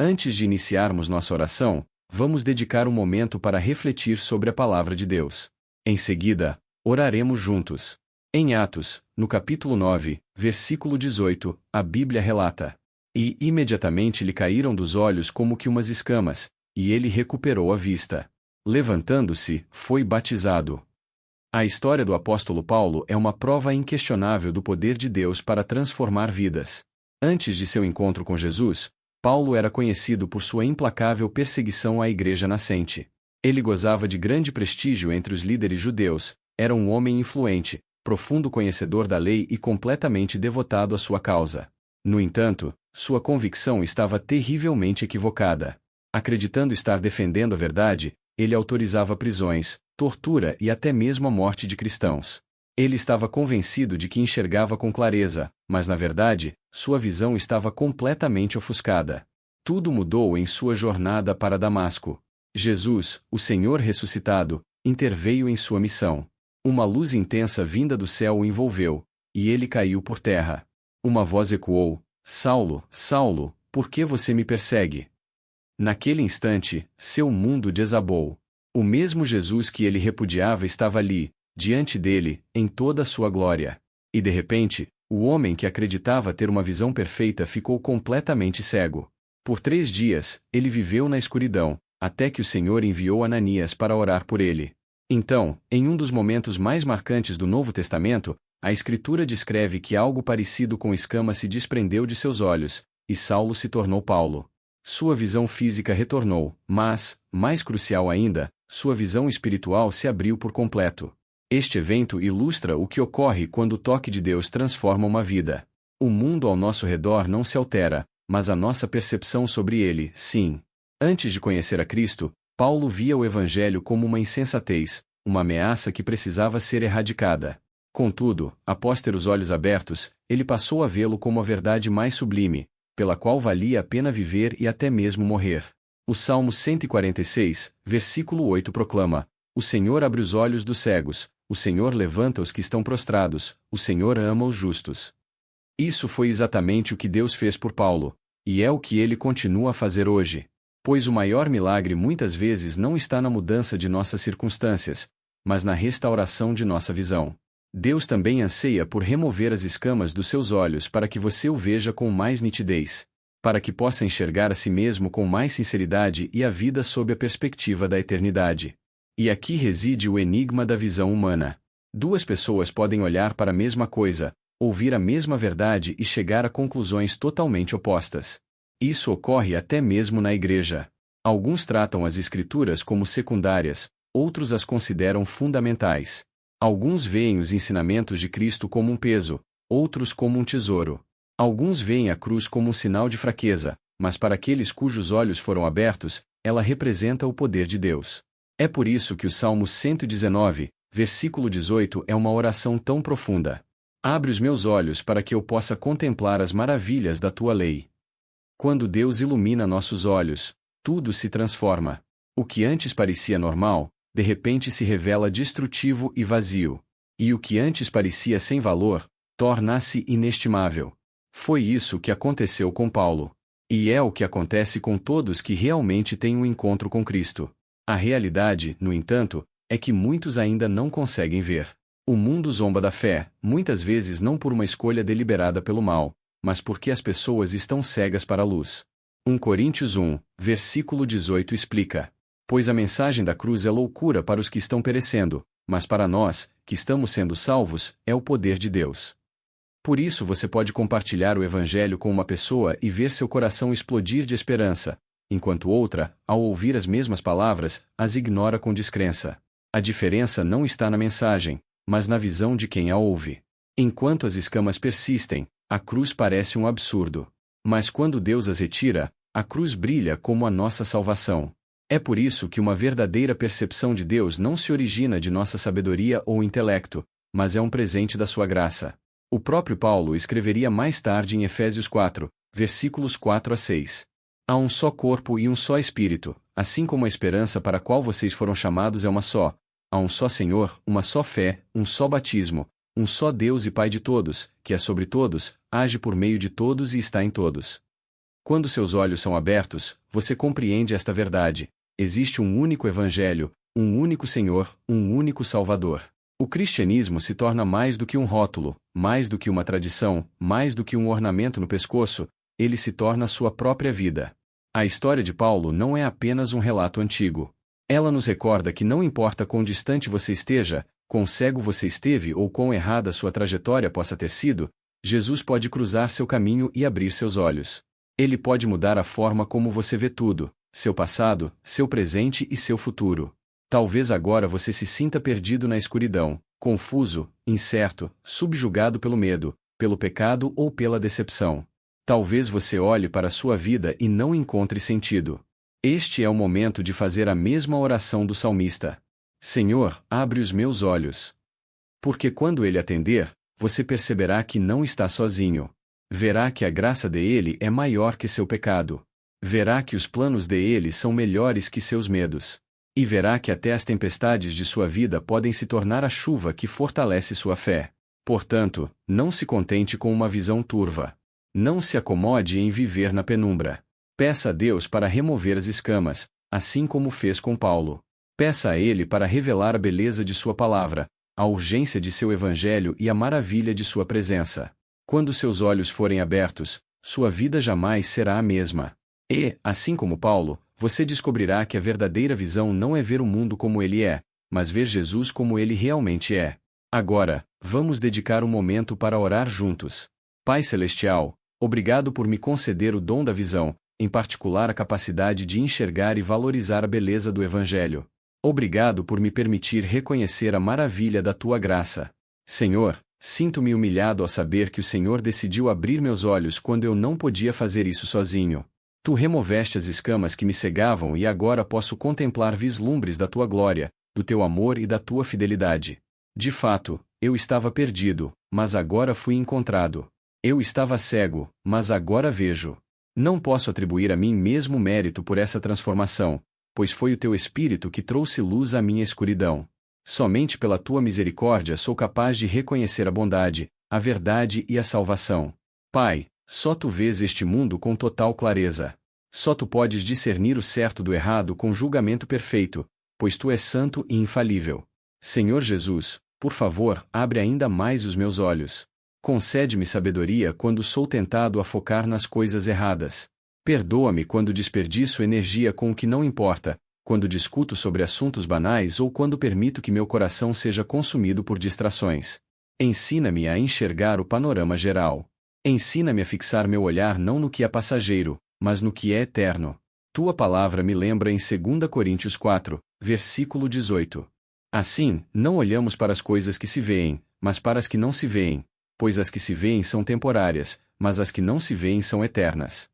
Antes de iniciarmos nossa oração, vamos dedicar um momento para refletir sobre a palavra de Deus. Em seguida, oraremos juntos. Em Atos, no capítulo 9, versículo 18, a Bíblia relata: E imediatamente lhe caíram dos olhos como que umas escamas, e ele recuperou a vista. Levantando-se, foi batizado. A história do apóstolo Paulo é uma prova inquestionável do poder de Deus para transformar vidas. Antes de seu encontro com Jesus, Paulo era conhecido por sua implacável perseguição à igreja nascente. Ele gozava de grande prestígio entre os líderes judeus, era um homem influente, profundo conhecedor da lei e completamente devotado à sua causa. No entanto, sua convicção estava terrivelmente equivocada. Acreditando estar defendendo a verdade, ele autorizava prisões, tortura e até mesmo a morte de cristãos. Ele estava convencido de que enxergava com clareza, mas na verdade, sua visão estava completamente ofuscada. Tudo mudou em sua jornada para Damasco. Jesus, o Senhor ressuscitado, interveio em sua missão. Uma luz intensa vinda do céu o envolveu, e ele caiu por terra. Uma voz ecoou: Saulo, Saulo, por que você me persegue? Naquele instante, seu mundo desabou. O mesmo Jesus que ele repudiava estava ali, diante dele, em toda a sua glória. E de repente, o homem que acreditava ter uma visão perfeita ficou completamente cego. Por 3 dias, ele viveu na escuridão, até que o Senhor enviou Ananias para orar por ele. Então, em um dos momentos mais marcantes do Novo Testamento, a Escritura descreve que algo parecido com escamas se desprendeu de seus olhos, e Saulo se tornou Paulo. Sua visão física retornou, mas, mais crucial ainda, sua visão espiritual se abriu por completo. Este evento ilustra o que ocorre quando o toque de Deus transforma uma vida. O mundo ao nosso redor não se altera, mas a nossa percepção sobre ele, sim. Antes de conhecer a Cristo, Paulo via o Evangelho como uma insensatez, uma ameaça que precisava ser erradicada. Contudo, após ter os olhos abertos, ele passou a vê-lo como a verdade mais sublime, pela qual valia a pena viver e até mesmo morrer. O Salmo 146, versículo 8 proclama: O Senhor abre os olhos dos cegos, o Senhor levanta os que estão prostrados, o Senhor ama os justos. Isso foi exatamente o que Deus fez por Paulo, e é o que ele continua a fazer hoje. Pois o maior milagre muitas vezes não está na mudança de nossas circunstâncias, mas na restauração de nossa visão. Deus também anseia por remover as escamas dos seus olhos para que você o veja com mais nitidez, para que possa enxergar a si mesmo com mais sinceridade e a vida sob a perspectiva da eternidade. E aqui reside o enigma da visão humana. 2 pessoas podem olhar para a mesma coisa, ouvir a mesma verdade e chegar a conclusões totalmente opostas. Isso ocorre até mesmo na igreja. Alguns tratam as Escrituras como secundárias, outros as consideram fundamentais. Alguns veem os ensinamentos de Cristo como um peso, outros como um tesouro. Alguns veem a cruz como um sinal de fraqueza, mas para aqueles cujos olhos foram abertos, ela representa o poder de Deus. É por isso que o Salmo 119, versículo 18 é uma oração tão profunda. Abre os meus olhos para que eu possa contemplar as maravilhas da tua lei. Quando Deus ilumina nossos olhos, tudo se transforma. O que antes parecia normal, de repente se revela destrutivo e vazio. E o que antes parecia sem valor, torna-se inestimável. Foi isso que aconteceu com Paulo. E é o que acontece com todos que realmente têm um encontro com Cristo. A realidade, no entanto, é que muitos ainda não conseguem ver. O mundo zomba da fé, muitas vezes não por uma escolha deliberada pelo mal, mas porque as pessoas estão cegas para a luz. 1 Coríntios 1, versículo 18 explica: Pois a mensagem da cruz é loucura para os que estão perecendo, mas para nós, que estamos sendo salvos, é o poder de Deus. Por isso você pode compartilhar o Evangelho com uma pessoa e ver seu coração explodir de esperança, enquanto outra, ao ouvir as mesmas palavras, as ignora com descrença. A diferença não está na mensagem, mas na visão de quem a ouve. Enquanto as escamas persistem, a cruz parece um absurdo. Mas quando Deus as retira, a cruz brilha como a nossa salvação. É por isso que uma verdadeira percepção de Deus não se origina de nossa sabedoria ou intelecto, mas é um presente da sua graça. O próprio Paulo escreveria mais tarde em Efésios 4, versículos 4 a 6. Há um só corpo e um só Espírito, assim como a esperança para a qual vocês foram chamados é uma só. Há um só Senhor, uma só fé, um só batismo, um só Deus e Pai de todos, que é sobre todos, age por meio de todos e está em todos. Quando seus olhos são abertos, você compreende esta verdade. Existe um único Evangelho, um único Senhor, um único Salvador. O cristianismo se torna mais do que um rótulo, mais do que uma tradição, mais do que um ornamento no pescoço, ele se torna sua própria vida. A história de Paulo não é apenas um relato antigo. Ela nos recorda que não importa quão distante você esteja, quão cego você esteve ou quão errada sua trajetória possa ter sido, Jesus pode cruzar seu caminho e abrir seus olhos. Ele pode mudar a forma como você vê tudo, seu passado, seu presente e seu futuro. Talvez agora você se sinta perdido na escuridão, confuso, incerto, subjugado pelo medo, pelo pecado ou pela decepção. Talvez você olhe para a sua vida e não encontre sentido. Este é o momento de fazer a mesma oração do salmista. Senhor, abre os meus olhos. Porque quando ele atender, você perceberá que não está sozinho. Verá que a graça dele é maior que seu pecado. Verá que os planos dele são melhores que seus medos. E verá que até as tempestades de sua vida podem se tornar a chuva que fortalece sua fé. Portanto, não se contente com uma visão turva. Não se acomode em viver na penumbra. Peça a Deus para remover as escamas, assim como fez com Paulo. Peça a Ele para revelar a beleza de sua palavra, a urgência de seu evangelho e a maravilha de sua presença. Quando seus olhos forem abertos, sua vida jamais será a mesma. E, assim como Paulo, você descobrirá que a verdadeira visão não é ver o mundo como ele é, mas ver Jesus como ele realmente é. Agora, vamos dedicar um momento para orar juntos. Pai Celestial, obrigado por me conceder o dom da visão, em particular a capacidade de enxergar e valorizar a beleza do Evangelho. Obrigado por me permitir reconhecer a maravilha da tua graça. Senhor, sinto-me humilhado ao saber que o Senhor decidiu abrir meus olhos quando eu não podia fazer isso sozinho. Tu removeste as escamas que me cegavam e agora posso contemplar vislumbres da tua glória, do teu amor e da tua fidelidade. De fato, eu estava perdido, mas agora fui encontrado. Eu estava cego, mas agora vejo. Não posso atribuir a mim mesmo mérito por essa transformação, pois foi o teu Espírito que trouxe luz à minha escuridão. Somente pela tua misericórdia sou capaz de reconhecer a bondade, a verdade e a salvação. Pai, só tu vês este mundo com total clareza. Só tu podes discernir o certo do errado com julgamento perfeito, pois tu és santo e infalível. Senhor Jesus, por favor, abre ainda mais os meus olhos. Concede-me sabedoria quando sou tentado a focar nas coisas erradas. Perdoa-me quando desperdiço energia com o que não importa, quando discuto sobre assuntos banais ou quando permito que meu coração seja consumido por distrações. Ensina-me a enxergar o panorama geral. Ensina-me a fixar meu olhar não no que é passageiro, mas no que é eterno. Tua palavra me lembra em 2 Coríntios 4, versículo 18. Assim, não olhamos para as coisas que se veem, mas para as que não se veem, pois as que se veem são temporárias, mas as que não se veem são eternas.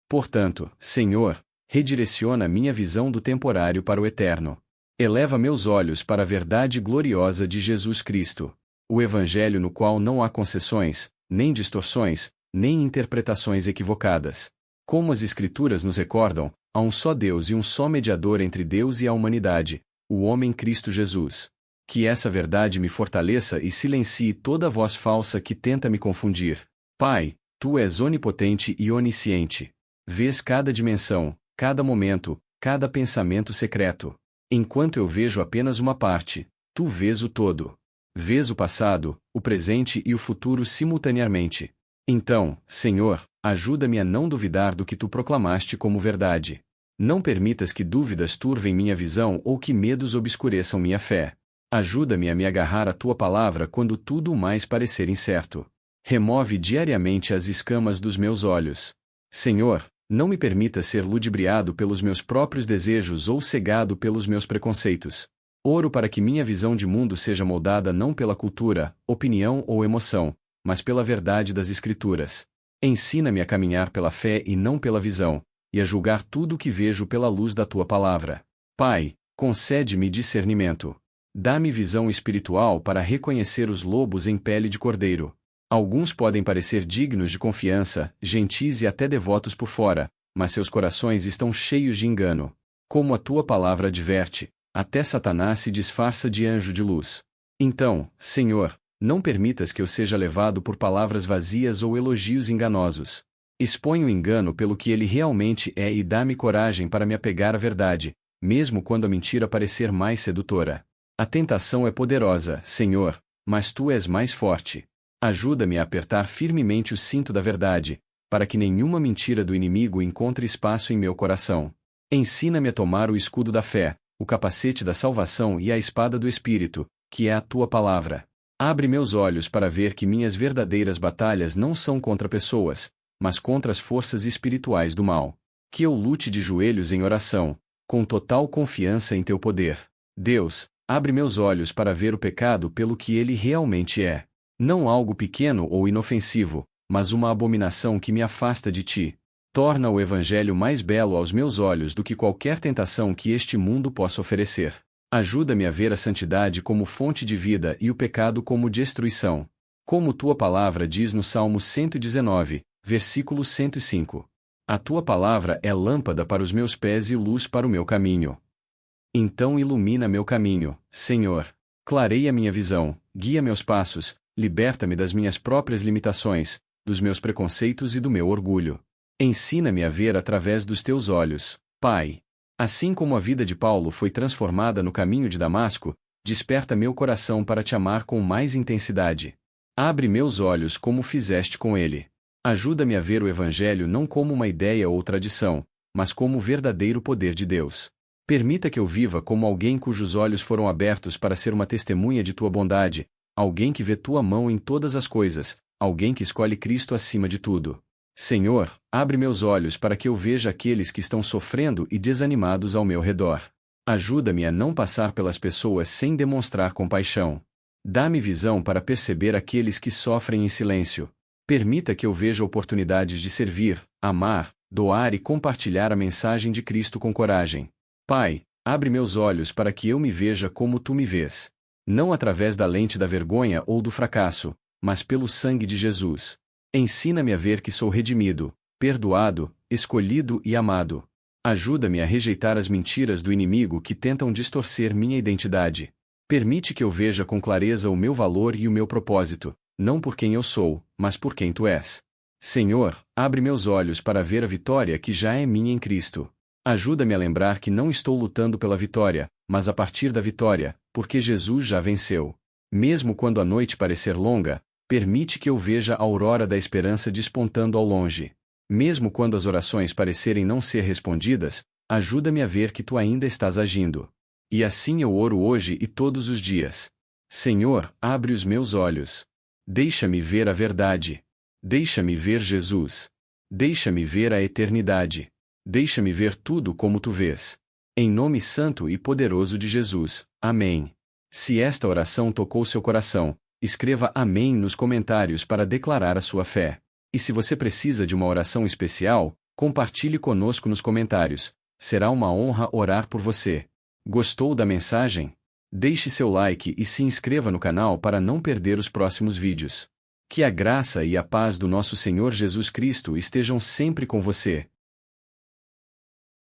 Portanto, Senhor, redireciona minha visão do temporário para o eterno. Eleva meus olhos para a verdade gloriosa de Jesus Cristo, o Evangelho no qual não há concessões, nem distorções, nem interpretações equivocadas. Como as Escrituras nos recordam, há um só Deus e um só mediador entre Deus e a humanidade, o homem Cristo Jesus. Que essa verdade me fortaleça e silencie toda voz falsa que tenta me confundir. Pai, tu és onipotente e onisciente. Vês cada dimensão, cada momento, cada pensamento secreto. Enquanto eu vejo apenas uma parte, tu vês o todo. Vês o passado, o presente e o futuro simultaneamente. Então, Senhor, ajuda-me a não duvidar do que tu proclamaste como verdade. Não permitas que dúvidas turvem minha visão ou que medos obscureçam minha fé. Ajuda-me a me agarrar à tua palavra quando tudo mais parecer incerto. Remove diariamente as escamas dos meus olhos. Senhor, não me permita ser ludibriado pelos meus próprios desejos ou cegado pelos meus preconceitos. Oro para que minha visão de mundo seja moldada não pela cultura, opinião ou emoção, mas pela verdade das Escrituras. Ensina-me a caminhar pela fé e não pela visão, e a julgar tudo o que vejo pela luz da tua palavra. Pai, concede-me discernimento. Dá-me visão espiritual para reconhecer os lobos em pele de cordeiro. Alguns podem parecer dignos de confiança, gentis e até devotos por fora, mas seus corações estão cheios de engano. Como a tua palavra adverte, até Satanás se disfarça de anjo de luz. Então, Senhor, não permitas que eu seja levado por palavras vazias ou elogios enganosos. Expõe o engano pelo que ele realmente é e dá-me coragem para me apegar à verdade, mesmo quando a mentira parecer mais sedutora. A tentação é poderosa, Senhor, mas tu és mais forte. Ajuda-me a apertar firmemente o cinto da verdade, para que nenhuma mentira do inimigo encontre espaço em meu coração. Ensina-me a tomar o escudo da fé, o capacete da salvação e a espada do Espírito, que é a tua palavra. Abre meus olhos para ver que minhas verdadeiras batalhas não são contra pessoas, mas contra as forças espirituais do mal. Que eu lute de joelhos em oração, com total confiança em teu poder. Deus, abre meus olhos para ver o pecado pelo que ele realmente é. Não algo pequeno ou inofensivo, mas uma abominação que me afasta de ti. Torna o Evangelho mais belo aos meus olhos do que qualquer tentação que este mundo possa oferecer. Ajuda-me a ver a santidade como fonte de vida e o pecado como destruição. Como tua palavra diz no Salmo 119, versículo 105. A tua palavra é lâmpada para os meus pés e luz para o meu caminho. Então ilumina meu caminho, Senhor. Clareia minha visão, guia meus passos, liberta-me das minhas próprias limitações, dos meus preconceitos e do meu orgulho. Ensina-me a ver através dos teus olhos, Pai. Assim como a vida de Paulo foi transformada no caminho de Damasco, desperta meu coração para te amar com mais intensidade. Abre meus olhos como fizeste com ele. Ajuda-me a ver o Evangelho não como uma ideia ou tradição, mas como o verdadeiro poder de Deus. Permita que eu viva como alguém cujos olhos foram abertos para ser uma testemunha de tua bondade, alguém que vê tua mão em todas as coisas, alguém que escolhe Cristo acima de tudo. Senhor, abre meus olhos para que eu veja aqueles que estão sofrendo e desanimados ao meu redor. Ajuda-me a não passar pelas pessoas sem demonstrar compaixão. Dá-me visão para perceber aqueles que sofrem em silêncio. Permita que eu veja oportunidades de servir, amar, doar e compartilhar a mensagem de Cristo com coragem. Pai, abre meus olhos para que eu me veja como tu me vês. Não através da lente da vergonha ou do fracasso, mas pelo sangue de Jesus. Ensina-me a ver que sou redimido, perdoado, escolhido e amado. Ajuda-me a rejeitar as mentiras do inimigo que tentam distorcer minha identidade. Permite que eu veja com clareza o meu valor e o meu propósito, não por quem eu sou, mas por quem tu és. Senhor, abre meus olhos para ver a vitória que já é minha em Cristo. Ajuda-me a lembrar que não estou lutando pela vitória, mas a partir da vitória, porque Jesus já venceu. Mesmo quando a noite parecer longa, permite que eu veja a aurora da esperança despontando ao longe. Mesmo quando as orações parecerem não ser respondidas, ajuda-me a ver que tu ainda estás agindo. E assim eu oro hoje e todos os dias. Senhor, abre os meus olhos. Deixa-me ver a verdade. Deixa-me ver Jesus. Deixa-me ver a eternidade. Deixa-me ver tudo como tu vês. Em nome santo e poderoso de Jesus. Amém. Se esta oração tocou seu coração, escreva Amém nos comentários para declarar a sua fé. E se você precisa de uma oração especial, compartilhe conosco nos comentários. Será uma honra orar por você. Gostou da mensagem? Deixe seu like e se inscreva no canal para não perder os próximos vídeos. Que a graça e a paz do nosso Senhor Jesus Cristo estejam sempre com você.